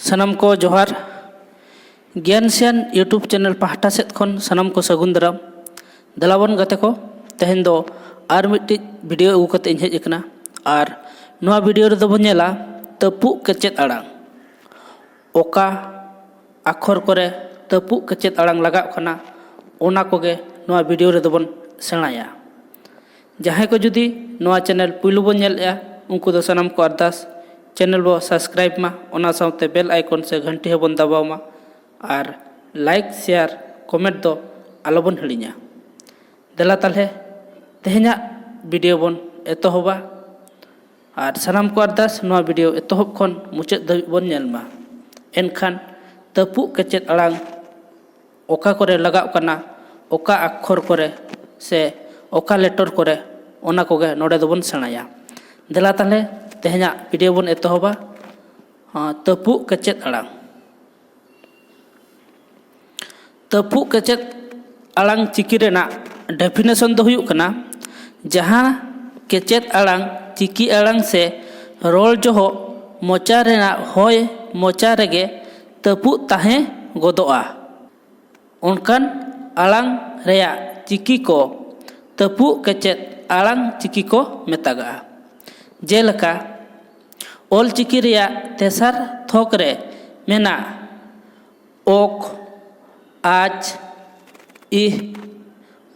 सनम को जोहार ज्ञान सियान यूट्यूब चैनल पाहटा सेद खन सनम को सगुन दाराम दलाबन गाते को तेहेन दो आर मिट्टी वीडियो अगू कते हेज एकना और नोआ वीडियो रे दो बन नेला तपु कचेत आड़ांग ओका आखर करे तपु कचेत आड़ांग लगा खना ओना कोगे नोआ वीडियो रे दो बन सेणाया जहां को जुदी नोआ चैनल पुलु बन नेलया उनको दो सनम को अरदास चैनल बो सब्सक्राइब मा ओना साउते बेल आइकन से घंटी हबन दबाव मा और लाइक शेयर कमेंट दो आलोबन हिड़िया देला ताले तेहेना वीडियो बन एतोहबा और सनम को अरदास नोआ वीडियो एतोहब खन मुचाद धाबि बन नेलमा एनखान तपु कचेत आड़ांग ओका करे लगाव कना ओका अक्षर करे से ओका लेटर करे ओना कोगे नोडे दोबन सेणाया देला ताले तेहेना वीडियो बन एतोहबा तपु कचेत आड़ांग तपु कचेत आड़ांग चिकी रेना डेफिनेशन दो हुयुग कना जहां कचेत आड़ांग चिकी आड़ांग से रोल जोहो मोचा रेना होय मोचा रेगे तपु ताहे गोदोआ उनकान आड़ांग रेया चिकी को तपु कचेत आड़ांग चिकी को मेतागा जेलका ओल चिकी रेया तेसार थोक रे मेना ओक आज इह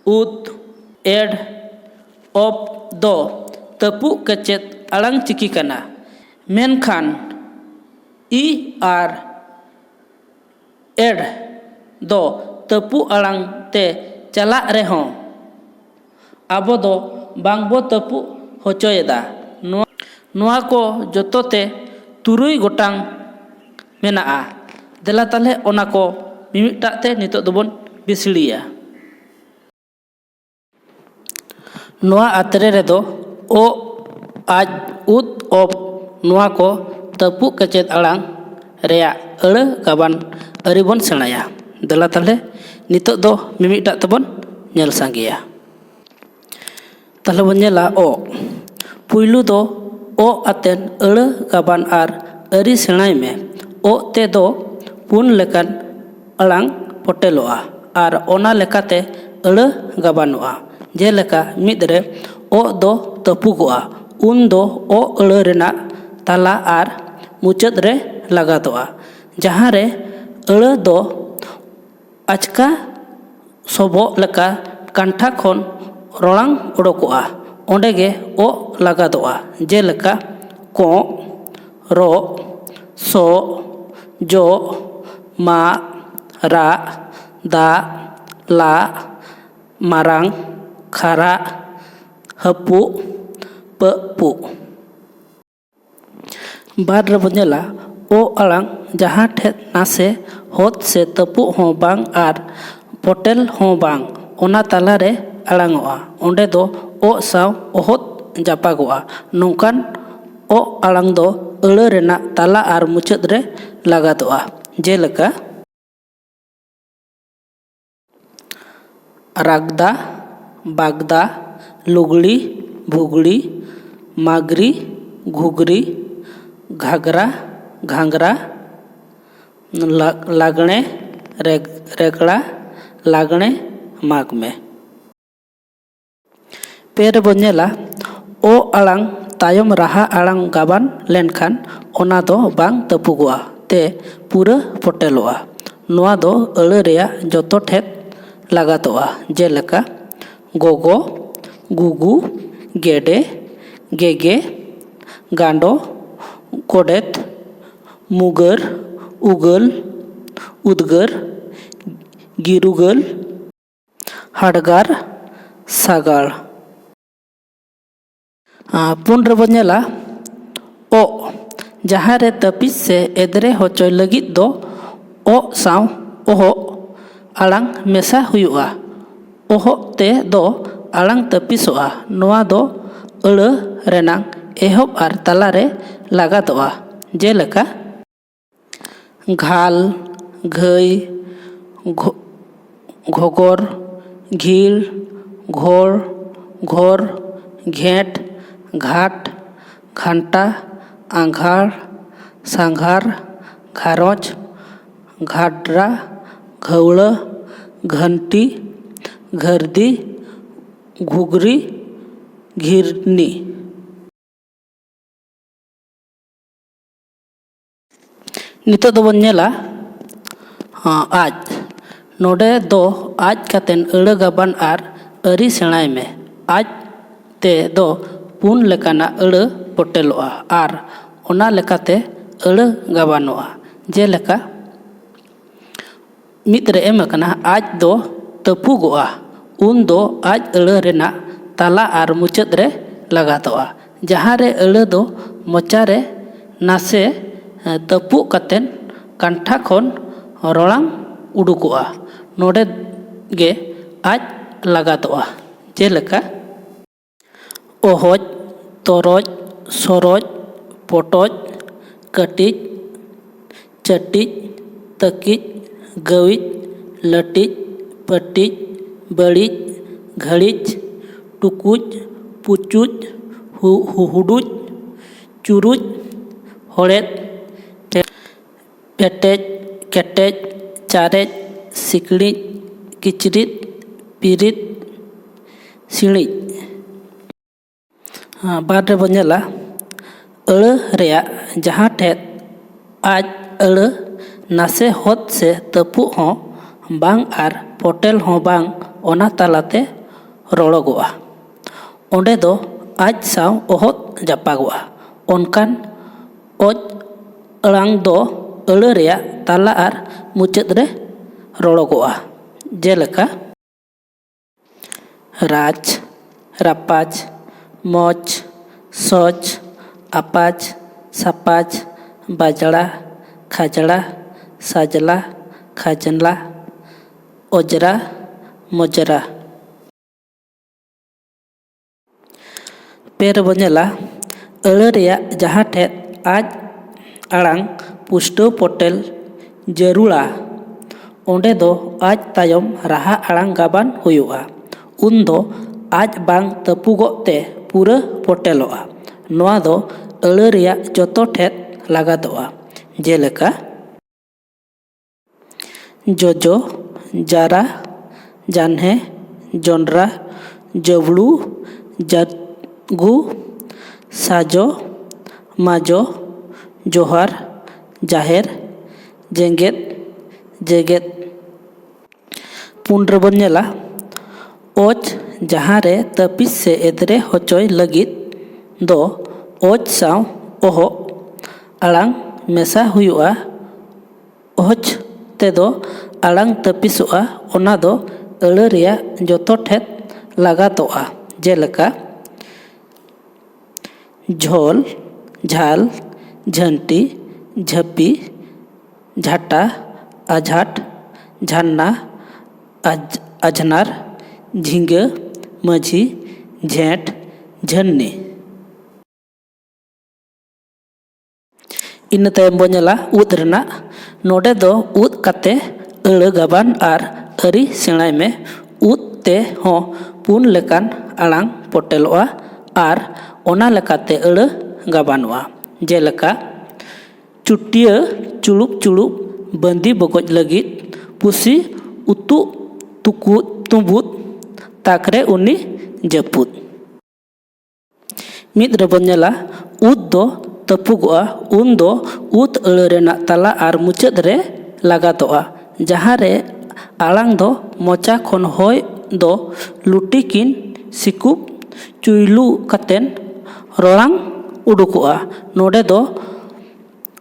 उत एड ओप दो तपु कचेत आड़ांग चिकी कना मेनखान ई आर एड दो तपु आड़ांग ते चला रेहों आबो दो बांगबो तपु होचोयदा नोआ को जोतोते तुरुई गोटांग मेनाआ देला ताले ओना को मिमिटाते नितो दोबन बिसलिया नोआ आतरे रे दो ओ आज उत ओप नोआ को तपु कचेत आड़ांग रेया अड़ गाबान अरिबन सेणाया देला ताले नितो दो मिमिटा तबन नेल सांगेया ताले बन नेला ओ पुइलु दो ओ आतेन अड़ गाबान आर अरि सेणाय में ओ ते दो पुन लेकान आड़ांग पटेलोआ और ओना लेकाते अड़ गाबानोआ जेलेका मिद रे ओ दो तपुगोआ उन दो ओ अड़ रेना ताला आर मुचाद रे लगादोआ जहां रे अड़ दो आचका सबो लेका कांठा खन रोलांग उडोकोआ ओंडेगे ओ लगादोआ जेलेका को रो सो जो मा रा दा ला मारांग खारा हपु पपु बार रबनेला ओ आड़ांग जहां ठे नासे होत से तपु हों बांग आर पटेल हों बांग ओना ताला रे आड़ांगोआ ओंडे दो ओ साव ओहत जापागोआ नोंकान ओ आड़ांग दो अड़ रेना ताला आर मुचाद रे लगादोआ जेलेका रागदा बागदा लुगड़ी भुगड़ी मागरी घुगरी घाघरा घांगरा लागणे रेगड़ा लागणे माग में पेर बनेला ओ आड़ांग तायम राहा आड़ांग गाबान लेनखान ओना दो बांग तपुगोआ ते पूरा पटेलोआ नोआ दो अड़ रेया जोतो ठेक लगातोआ जेलेका गोगो गुगु गेडे गेगे गांडो कोडेत मुगर उगल उदगर गिरुगल हाडगार सागार पुन रबनेला ओ जहां रे तपिस से एदरे होचोय लगित दो ओ साव ओहो आड़ांग मेसा हुयुआ ओहो ते दो आड़ांग तपिसोआ नोआ दो अड़ रेनांग एहब आर ताला रे लगादोआ जेलेका घाल घई घोगर घिल घोर घोर घेट घाट घंटा आंघाड़ सांघार घारोज, घाड्रा, घवड़ा, घंटी, घरदी, घुगरी, घिरनी। नितो दो बन नेला आज नोडे दो आज कातेन अड़ा गाबान आर अरी सेणाय में। आज ते दो पुन लेकाना अड़ा पोटेलोआ आर ओना लेकाते अड़ा गाबानोआ। जेलेका मित्र एमकना आज दो तपुगोआ उन दो आज अड़ा रेना ताला आर मुचाद रे लगातोआ। जहाँ रे अड़ा दो मोचा रे नासे तपु कातेन कांठा खोन रोलांग उडुकोआ नोडे गे आज लगातोआ। जेलेका ओहज, तोरज, सरोज, पोटोज, कटिज, चटिज, तकिज, गविज, लटिज, पटिज, बड़िज, घड़िज, टुकुज, पुचुज, हुडुज, चुरुज, होड़ेज, पेटेज, केटेज, चारेज, सिकड़िज, किचरिज, पिरिज, सिणिज। बाद रे बनेला अड़ा रेया जहाँ ठेत आज अड़ा नासे होत से तपु हों बांग आर पोटेल हों बांग ओना तालाते रोड़ोगोआ। ओंडे दो आज साव ओहत जापागोआ। ओनकान ओज अड़ांग दो अड़ा रेया ताला आर मुचाद रे रोड़ोगोआ। जेलेका राज, रापाज, मौज, सोज, अपाज, सपाज, बाजड़ा, खाजड़ा, साजला, खाजनला, ओजरा, मोजरा। पेर बनेला अड़ा रेया जहाँ ठेत आज आड़ांग पुष्टो पोटेल जरूड़ा ओंडे दो आज तायम राहा आड़ांग गाबान हुयुआ। उन दो आज बांग तपुगोते पूरा पोटेलोआ। नोआ दो अड़ा रेया जोतो ठेत लगादोआ। जेलेका जोजो, जारा, जान्हे, जोंड्रा, जबड़ू, जगू, साजो, माजो, जोहार, जाहेर, जेंगेत, जेगेत। पुंड्र बनेला ओज जहाँ रे तपिस से एदरे होचोय लगित दो ओज साव ओहो आड़ांग मेसा हुयुआ। ओज ते दो आड़ांग तपिसोआ ओना दो अड़ा रेया जोतो ठेत लगातोआ। जेलेका झोल, झाल, झंटी, झपी, झाटा, आझाट, झान्ना, अजनार, झिंगे, मझी, झेंट, झन्नी। इन तायम बनेला उद रेना नोडे दो उद काते अड़ा गाबान आर अरी सेणाय में। उद ते हों पुन लेकान आड़ांग पोटेलोआ आर ओना लेकाते अड़ा गाबानोआ। जेलेका चुटिया चुड़ुब चुड़ुब बंदी बगोज लगित पुसी उतु तुकु तुबुत ताकरे उनी जपुत। मिद रे बनेला उद दो तपुगोआ उन दो उद अड़ा रेना ताला आर मुचाद रे लगातोआ। जहाँ रे आड़ांग दो मोचा खोन होय दो लुटी किन सिकुब चुईलू कातेन रोलांग उडुकोआ। नोडे दो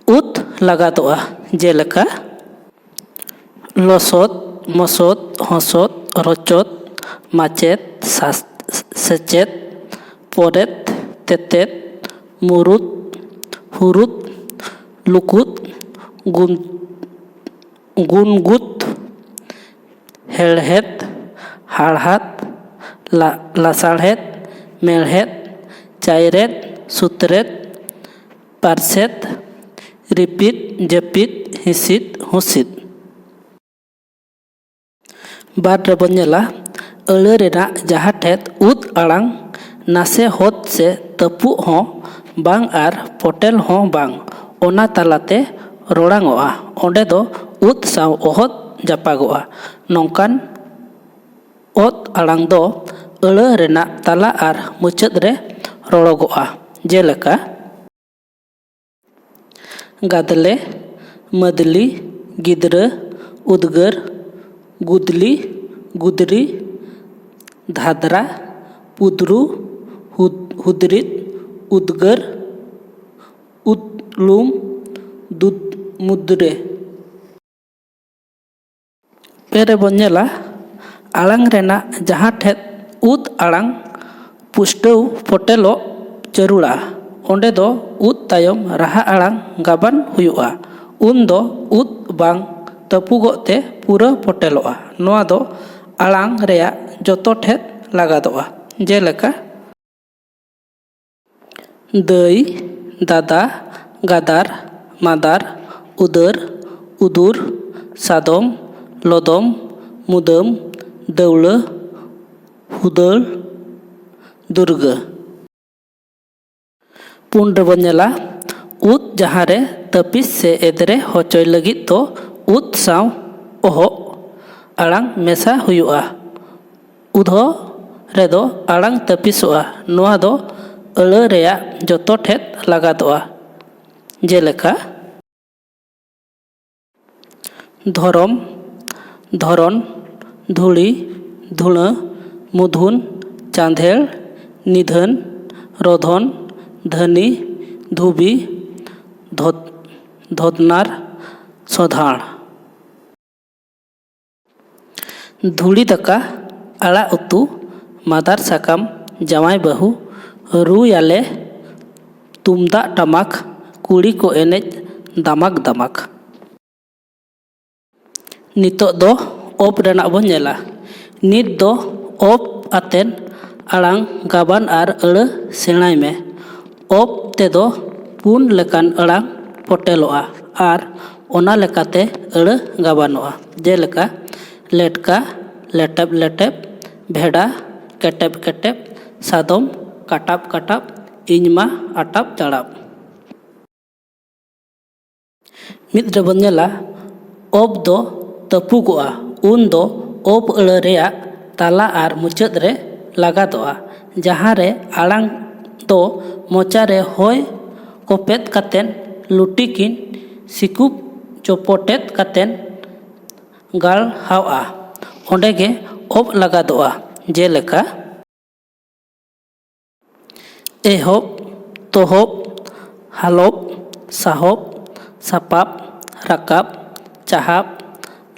उद लगातोआ। जेलेका लसोद, मसोद, हसोद, रचोद, माचेद, सेचेद, पोरेद, तेतेद, मुरुद, हुरुद, लुकुद, गुनगुत, हेड़हेद, हाड़हात, लासाड़हेद, मेड़हेद, चायरेद, सुतरेद, पारसेद, रिपिद, जपिद, हिसिद, हुसिद। बाद रे बनेला अड़ा रेना जहाँ ठेत उद आड़ांग नासे होत से तपु हों बांग आर पोटेल हों बांग ओना तालाते ᱨᱚᱲᱟᱝᱚᱜᱼᱟ ᱚᱸᱰᱮ ᱫᱚ ᱩᱫ ᱥᱟᱶ ᱚᱦᱚᱫ ᱡᱟᱯᱟᱜᱚᱜᱼᱟ᱾ ᱱᱚᱝᱠᱟᱱ ᱚᱛ ᱟᱲᱟᱝ ᱫᱚ ᱟᱹᱲᱟᱹ ᱨᱮᱱᱟᱜ ᱛᱟᱞᱟ ᱟᱨ ᱢᱩᱪᱟᱹᱫ ᱨᱮ ᱨᱚᱲᱚᱜᱚᱜᱼᱟ᱾ ᱡᱮᱞᱮᱠᱟ ᱜᱟᱫᱽᱞᱮ, ᱢᱟᱹᱫᱽᱞᱤ, ᱜᱤᱫᱽᱨᱟᱹ, ᱩᱫᱽᱜᱟᱹᱨ, ᱜᱩᱫᱽᱞᱤ, ᱜᱩᱫᱽᱨᱤ, ᱫᱷᱟᱫᱽᱨᱟ, ᱯᱩᱫᱽᱨᱩ, ᱦᱩᱫᱽᱨᱤᱫ, ᱩᱫᱽᱜᱟᱹᱨ, ᱩᱫᱽᱞᱩᱢ, ᱢᱩᱫᱽᱨᱮ᱾ ᱯᱮ ᱨᱮᱵᱚᱱ ᱧᱮᱞᱟ ᱟᱲᱟᱝ ᱨᱮᱱᱟᱜ ᱡᱟᱦᱟᱸ ᱴᱷᱮᱱ ᱩᱫ ᱟᱲᱟᱝ ᱯᱩᱥᱴᱟᱹᱣ ᱯᱷᱚᱴᱮᱞᱚᱜ ᱡᱟᱹᱨᱩᱲᱟ ᱚᱸᱰᱮ ᱫᱚ ᱩᱫ ᱛᱟᱭᱚᱢ ᱨᱟᱦᱟ ᱟᱲᱟᱝ ᱜᱟᱵᱟᱱ ᱦᱩᱭᱩᱜᱼᱟ᱾ ᱩᱱ ᱫᱚ ᱩᱫ ᱵᱟᱝ ᱛᱟᱹᱯᱩᱜᱚᱜ ᱛᱮ ᱯᱩᱨᱟᱹ ᱯᱷᱚᱴᱮᱞᱚᱜᱼᱟ᱾ ᱱᱚᱣᱟ ᱫᱚ ᱟᱲᱟᱝ ᱨᱮᱭᱟᱜ ᱡᱚᱛᱚ ᱴᱷᱮᱱ ᱞᱟᱜᱟᱫᱚᱜᱼᱟ᱾ ᱡᱮᱞᱮᱠᱟ ᱫᱟᱹᱭ, ᱫᱟᱫᱟ, ᱜᱟᱫᱟᱨ, ᱢᱟᱫᱟᱨ, ᱩᱫᱟᱹᱨ, ᱩᱫᱩᱨ, ᱥᱟᱫᱚᱢ, ᱞᱚᱫᱚᱢ, ᱢᱩᱫᱟᱹᱢ, ᱫᱟᱹᱣᱲᱟᱹ, ᱦᱩᱫᱟᱹᱲ, ᱫᱩᱨᱜᱟᱹ᱾ ᱯᱩᱱ ᱨᱮᱵᱚᱱ ᱧᱮᱞᱟ ᱩᱫ ᱡᱟᱦᱟᱸ ᱨᱮ ᱛᱟᱹᱯᱤᱥ ᱥᱮ ᱮᱫᱽᱨᱮ ᱦᱚᱪᱚᱭ ᱞᱟᱹᱜᱤᱫ ᱫᱚ ᱩᱫ ᱥᱟᱶ ᱚᱦᱚᱜ ᱟᱲᱟᱝ ᱢᱮᱥᱟ ᱦᱩᱭᱩᱜᱼᱟ᱾ ᱩᱫᱷᱚ ᱨᱮᱫᱚ ᱟᱲᱟᱝ ᱛᱟᱹᱯᱤᱥᱚᱜᱼᱟ᱾ ᱱᱚᱣᱟ ᱫᱚ ᱟᱹᱲᱟᱹ ᱨᱮᱭᱟᱜ ᱡᱚᱛᱚ ᱴᱷᱮᱱ ᱞᱟᱜᱟᱫᱚᱜᱼᱟ᱾ ᱡᱮᱞᱮᱠᱟ ᱫᱷᱚᱨᱚᱢ, ᱫᱷᱚᱨᱚᱱ, ᱫᱷᱩᱲᱤ, ᱫᱷᱩᱲᱟᱹ, ᱢᱩᱫᱷᱩᱱ, ᱪᱟᱸᱫᱷᱮᱲ, ᱱᱤᱫᱷᱟᱹᱱ, ᱨᱚᱫᱷᱚᱱ, ᱫᱷᱟᱹᱱᱤ, ᱫᱷᱩᱵᱤ, ᱫᱷᱚᱫᱱᱟᱨ, ᱥᱚᱸᱫᱷᱟᱲ᱾ ᱫᱷᱩᱲᱤ ᱫᱟᱠᱟ, ᱟᱲᱟᱜ ᱩᱛᱩ, ᱢᱟᱫᱟᱨ ᱥᱟᱠᱟᱢ, ᱡᱟᱶᱟᱭ ᱵᱟᱹᱦᱩ, ᱨᱩᱭᱟᱞᱮ, ᱛᱩᱢᱫᱟᱜ ᱴᱟᱢᱟᱠ, ᱠᱩᱲᱤ ᱠᱚ ᱮᱱᱮᱡ ᱫᱟᱢᱟᱠ ᱫᱟᱢᱟᱠ᱾ ᱱᱤᱛᱚᱜ ᱫᱚ ᱚᱯ ᱨᱮᱱᱟᱜ ᱵᱚᱱ ᱧᱮᱞᱟ᱾ ᱱᱤᱛ ᱫᱚ ᱚᱯ ᱟᱛᱮᱱ ᱟᱲᱟᱝ ᱜᱟᱵᱟᱱ ᱟᱨ ᱟᱹᱲᱟᱹ ᱥᱮᱬᱟᱭ ᱢᱮ᱾ ᱚᱯ ᱛᱮᱫᱚ ᱯᱩᱱ ᱞᱮᱠᱟᱱ ᱟᱲᱟᱝ ᱯᱚᱴᱮᱞᱚᱜᱼᱟ ᱟᱨ ᱚᱱᱟ ᱞᱮᱠᱟᱛᱮ ᱟᱹᱲᱟᱹ ᱜᱟᱵᱟᱱᱚᱜᱼᱟ᱾ ᱡᱮᱞᱮᱠᱟ ᱞᱮᱴᱠᱟ, ᱞᱮᱴᱮᱵ ᱞᱮᱴᱮᱵ, ᱵᱷᱮᱰᱟ, ᱠᱮᱴᱮᱵ ᱠᱮᱴᱮᱵ, ᱥᱟᱫᱚᱢ, ᱠᱟᱴᱟᱵ ᱠᱟᱴᱟᱵ, ᱤᱧᱢᱟ ᱟᱴᱟᱯ ᱪᱟᱲᱟᱯ᱾ ᱢᱤᱫ ᱨᱮᱵᱚᱱ ᱧᱮᱞᱟ ᱚᱯ ᱫᱚ ᱛᱟᱹᱯᱩᱜᱚᱜᱼᱟ ᱩᱱ ᱫᱚ ᱚᱯ ᱟᱹᱲᱟᱹ ᱨᱮᱭᱟᱜ ᱛᱟᱞᱟ ᱟᱨ ᱢᱩᱪᱟᱹᱫ ᱨᱮ ᱞᱟᱜᱟᱫᱚᱜᱼᱟ᱾ ᱡᱟᱦᱟᱸ ᱨᱮ ᱟᱲᱟᱝ ᱫᱚ ᱢᱚᱪᱟᱨᱮ ᱦᱚᱭ ᱠᱚᱯᱮᱫ ᱠᱟᱛᱮᱱ ᱞᱩᱴᱤ ᱠᱤᱱ ᱥᱤᱠᱩᱵ ᱪᱚᱯᱚᱴᱮᱫ ᱠᱟᱛᱮᱱ ᱜᱟᱲᱦᱟᱣᱼᱟ ᱚᱸᱰᱮ ᱜᱮ ᱚᱯ ᱞᱟᱜᱟᱫᱚᱜᱼᱟ᱾ ᱡᱮᱞᱮᱠᱟ ᱮᱦᱚᱵ, ᱛᱚᱦᱚᱵ, ᱦᱟᱞᱚᱵ, ᱥᱟᱦᱚᱵ, ᱥᱟᱯᱟᱵ, ᱨᱟᱠᱟᱵ, ᱪᱟᱦᱟᱵ,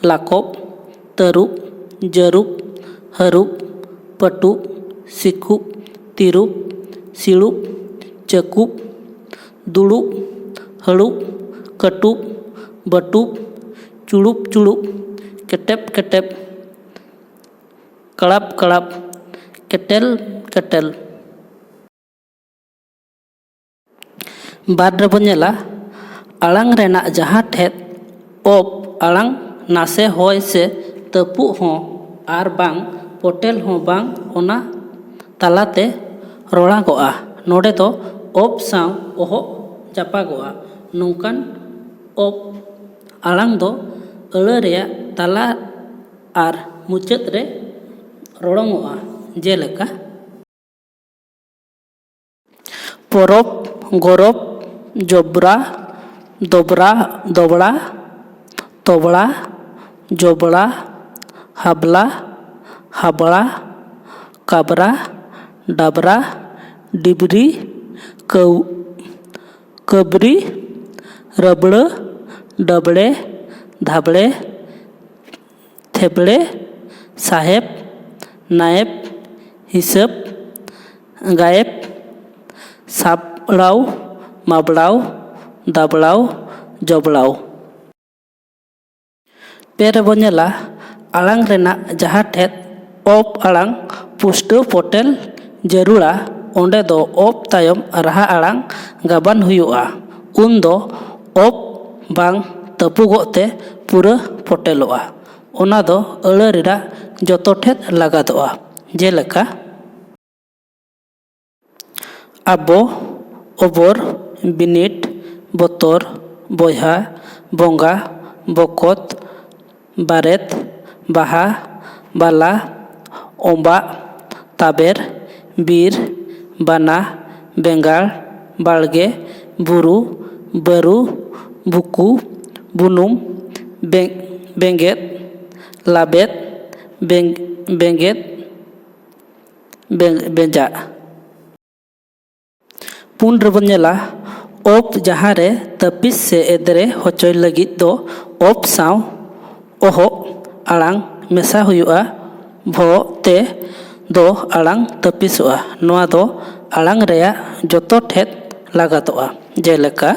ᱞᱟᱠᱚᱵ, ᱛᱟᱹᱨᱩᱵ, ᱡᱟᱹᱨᱩᱵ, ᱦᱟᱹᱨᱩᱵ, ᱯᱟᱹᱴᱩᱵ, ᱥᱤᱠᱩᱵ, ᱛᱤᱨᱩᱵ, ᱥᱤᱲᱩᱵ, ᱪᱟᱹᱠᱩᱵ, ᱫᱩᱲᱩᱵ, ᱦᱟᱹᱲᱩᱵ, ᱠᱟᱹᱴᱩᱵ, ᱵᱟᱹᱴᱩᱵ, ᱪᱩᱲᱩᱵ ᱪᱩᱲᱩᱵ, ᱠᱮᱴᱮᱵ ᱠᱮᱴᱮᱵ, ᱠᱟᱲᱟᱵ ᱠᱟᱲᱟᱵ, ᱠᱮᱴᱮᱞ ᱠᱮᱴᱮᱞ᱾ ᱵᱟᱨ ᱨᱮᱵᱚᱱ ᱧᱮᱞᱟ ᱟᱲᱟᱝ ᱨᱮᱱᱟᱜ ᱡᱟᱦᱟᱸ ᱴᱷᱮᱱ ᱚᱯ ᱟᱲᱟᱝ ᱱᱟᱥᱮ ᱦᱚᱭ ᱥᱮ ᱛᱟᱹᱯᱩᱜ ᱦᱚᱸ ᱟᱨ ᱵᱟᱝ ᱯᱚᱴᱮᱞ ᱦᱚᱸ ᱵᱟᱝ ᱚᱱᱟ ᱛᱟᱞᱟᱛᱮ ᱨᱚᱲᱟᱜᱚᱜᱼᱟ ᱱᱚᱰᱮ ᱫᱚ ᱚᱯ ᱥᱟᱶ ᱚᱦᱚᱜ ᱡᱟᱯᱟᱜᱚᱜᱼᱟ᱾ ᱱᱚᱝᱠᱟᱱ ᱚᱯ ᱟᱲᱟᱝ ᱫᱚ ᱟᱹᱲᱟᱹ ᱨᱮᱭᱟᱜ ᱛᱟᱞᱟ ᱟᱨ ᱢᱩᱪᱟᱹᱫ ᱨᱮ ᱨᱚᱲᱚᱝᱚᱜᱼᱟ᱾ ᱡᱮᱞᱮᱠᱟ ᱯᱚᱨᱚᱵᱽ, ᱜᱚᱨᱚᱵᱽ, ᱡᱚᱵᱽᱨᱟ, ᱫᱚᱵᱽᱨᱟ, ᱫᱚᱵᱽᱲᱟ, ᱛᱚᱵᱽᱲᱟ, ᱡᱚᱵᱽᱲᱟ, ᱦᱟᱵᱽᱞᱟ, ᱦᱟᱵᱽᱲᱟ, ᱠᱟᱵᱽᱨᱟ, ᱰᱟᱵᱽᱨᱟ, ᱰᱤᱵᱽᱨᱤ, ᱠᱟᱹᱵᱽᱨᱤ, ᱨᱟᱹᱵᱽᱲᱟᱹ, ᱰᱟᱵᱽᱲᱮ, ᱫᱷᱟᱵᱽᱲᱮ, ᱛᱷᱮᱵᱽᱲᱮ, ᱥᱟᱦᱮᱵᱽ, ᱱᱟᱭᱮᱵᱽ, ᱦᱤᱥᱟᱹᱵᱽ, ᱜᱟᱭᱮᱵᱽ, ᱥᱟᱯᱲᱟᱣ, ᱢᱟᱵᱽᱲᱟᱣ, ᱫᱟᱵᱽᱲᱟᱣ, ᱡᱚᱵᱽᱲᱟᱣ᱾ ᱯᱮ ᱨᱮᱵᱚᱱ ᱧᱮᱞᱟ ᱟᱲᱟᱝ ᱨᱮᱱᱟᱜ ᱡᱟᱦᱟᱸ ᱴᱷᱮᱱ ᱚᱯ ᱟᱲᱟᱝ ᱯᱩᱥᱴᱟᱹᱣ ᱯᱚᱴᱮᱞ ᱡᱟᱹᱨᱩᱲᱟ ᱚᱸᱰᱮ ᱫᱚ ᱚᱯ ᱛᱟᱭᱚᱢ ᱨᱟᱦᱟ ᱟᱲᱟᱝ ᱜᱟᱵᱟᱱ ᱦᱩᱭᱩᱜᱼᱟ᱾ ᱩᱱ ᱫᱚ ᱚᱯ ᱵᱟᱝ ᱛᱟᱹᱯᱩᱜᱚᱜ ᱛᱮ ᱯᱩᱨᱟᱹ ᱯᱚᱴᱮᱞᱚᱜᱼᱟ᱾ ᱚᱱᱟ ᱫᱚ ᱟᱹᱲᱟᱹ ᱨᱮᱱᱟᱜ ᱡᱚᱛᱚ ᱴᱷᱮᱱ ᱞᱟᱜᱟᱫᱚᱜᱼᱟ᱾ ᱡᱮᱞᱮᱠᱟ ᱟᱵᱚ, ᱚᱵᱚᱨ, ᱵᱤᱱᱤᱰ, ᱵᱚᱛᱚᱨ, ᱵᱚᱭᱦᱟ, ᱵᱚᱸᱜᱟ, ᱵᱚᱠᱚᱛ, ᱵᱟᱨᱮᱛ, ᱵᱟᱦᱟ, ᱵᱟᱞᱟ, ᱚᱸᱵᱟᱜ, ᱛᱟᱵᱮᱨ, ᱵᱤᱨ, ᱵᱟᱱᱟ, ᱵᱮᱸᱜᱟᱲ, ᱵᱟᱲᱜᱮ, ᱵᱩᱨᱩ, ᱵᱟᱹᱨᱩ, ᱵᱩᱠᱩ, ᱵᱩᱱᱩᱢ, ᱵᱮᱸᱜᱮᱫ, ᱞᱟᱵᱮᱫ, ᱵᱮᱸᱜᱮᱫ, ᱵᱮᱸᱡᱟᱜ᱾ ᱯᱩᱱ ᱨᱮᱵᱚᱱ ᱧᱮᱞᱟ ᱚᱯ ᱡᱟᱦᱟᱸ ᱨᱮ ᱛᱟᱹᱯᱤᱥ ᱥᱮ ᱮᱫᱽᱨᱮ ᱦᱚᱪᱚᱭ ᱞᱟᱹᱜᱤᱫ ᱫᱚ ᱚᱯ ᱥᱟᱶ ᱚᱦᱚᱜ ᱟᱲᱟᱝ ᱢᱮᱥᱟ ᱦᱩᱭᱩᱜᱼᱟ᱾ ᱵᱷᱚ ᱛᱮ ᱫᱚ ᱟᱲᱟᱝ ᱛᱟᱹᱯᱤᱥᱚᱜᱼᱟ᱾ ᱱᱚᱣᱟ ᱫᱚ ᱟᱲᱟᱝ ᱨᱮᱭᱟᱜ ᱡᱚᱛᱚ ᱴᱷᱮᱫ ᱞᱟᱜᱟᱛᱚᱜᱼᱟ᱾ ᱡᱮᱞᱮᱠᱟ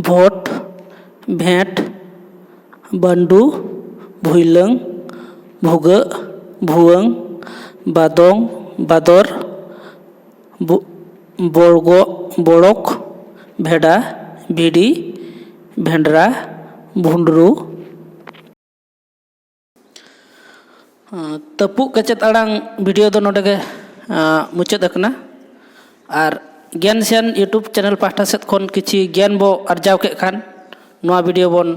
ᱵᱷᱳᱴ, ᱵᱷᱮᱸᱴ, ᱵᱟᱹᱱᱰᱩ, ᱵᱷᱩᱭᱞᱟᱹᱝ, ᱵᱷᱩᱜᱟᱹᱜ, ᱵᱷᱩᱣᱟᱹᱝ, ᱵᱟᱫᱚᱝ, ᱵᱟᱫᱚᱨ, ᱵᱚᱲᱚᱠ, ᱵᱷᱮᱰᱟ, ᱵᱷᱤᱰᱤ, ᱵᱷᱮᱱᱰᱨᱟ, ᱵᱷᱩᱸᱰᱨᱩ᱾ ᱛᱟᱹᱯᱩᱜ ᱠᱮᱪᱮᱫ ᱟᱲᱟᱝ ᱵᱷᱤᱰᱤᱭᱳ ᱫᱚ ᱱᱚᱰᱮ ᱜᱮ ᱢᱩᱪᱟᱹᱫ ᱟᱠᱟᱱᱟ᱾ ᱟᱨ ᱜᱮᱭᱟᱱᱥᱤᱭᱟᱱ ᱤᱭᱩᱴᱩᱵᱽ ᱪᱮᱱᱮᱞ ᱯᱟᱦᱴᱟ ᱥᱮᱫ ᱠᱷᱚᱱ ᱠᱤᱪᱷᱤ ᱜᱮᱭᱟᱱ ᱵᱚ ᱟᱨᱡᱟᱣ ᱠᱮᱫ ᱠᱷᱟᱱ ᱱᱚᱣᱟ ᱵᱷᱤᱰᱤᱭᱳ ᱵᱚᱱ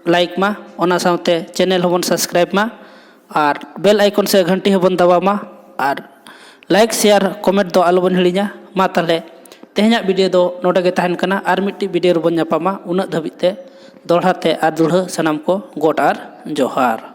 ᱞᱟᱭᱤᱠ ᱢᱟ, ᱚᱱᱟ ᱥᱟᱶᱛᱮ ᱪᱮᱱᱮᱞ ᱦᱚᱸᱵᱚᱱ ᱥᱟᱵᱥᱠᱨᱟᱭᱤᱵ ᱢᱟ ᱟᱨ ᱵᱮᱞ ᱟᱭᱠᱚᱱ ᱥᱮ ᱜᱷᱟᱱᱴᱤ ᱦᱚᱸᱵᱚᱱ ᱫᱟᱵᱟᱣ ᱢᱟ ᱟᱨ ᱞᱟᱭᱤᱠ ᱥᱮᱭᱟᱨ ᱠᱚᱢᱮᱱᱴ ᱫᱚ ᱟᱞᱚᱵᱚᱱ ᱦᱤᱲᱤᱧᱟ᱾ ᱢᱟ ᱛᱟᱦᱚᱞᱮ ᱛᱮᱦᱮᱧᱟᱜ ᱵᱷᱤᱰᱤᱭᱳ ᱫᱚ ᱱᱚᱰᱮ ᱜᱮ ᱛᱟᱦᱮᱱ ᱠᱟᱱᱟ᱾ ᱟᱨ ᱢᱤᱫᱴᱤᱡ ᱵᱷᱤᱰᱤᱭᱳ ᱨᱮᱵᱚᱱ ᱧᱟᱯᱟᱢᱟ᱾ ᱩᱱᱟᱹᱜ ᱫᱷᱟᱹᱵᱤᱡ ᱛᱮ ᱫᱚᱦᱲᱟ ᱛᱮ ᱟᱨ ᱫᱩᱲᱦᱟᱹ ᱥᱟᱱᱟᱢ ᱠᱚ ᱜᱚᱰ ᱟᱨ ᱡᱚᱦᱟᱨ᱾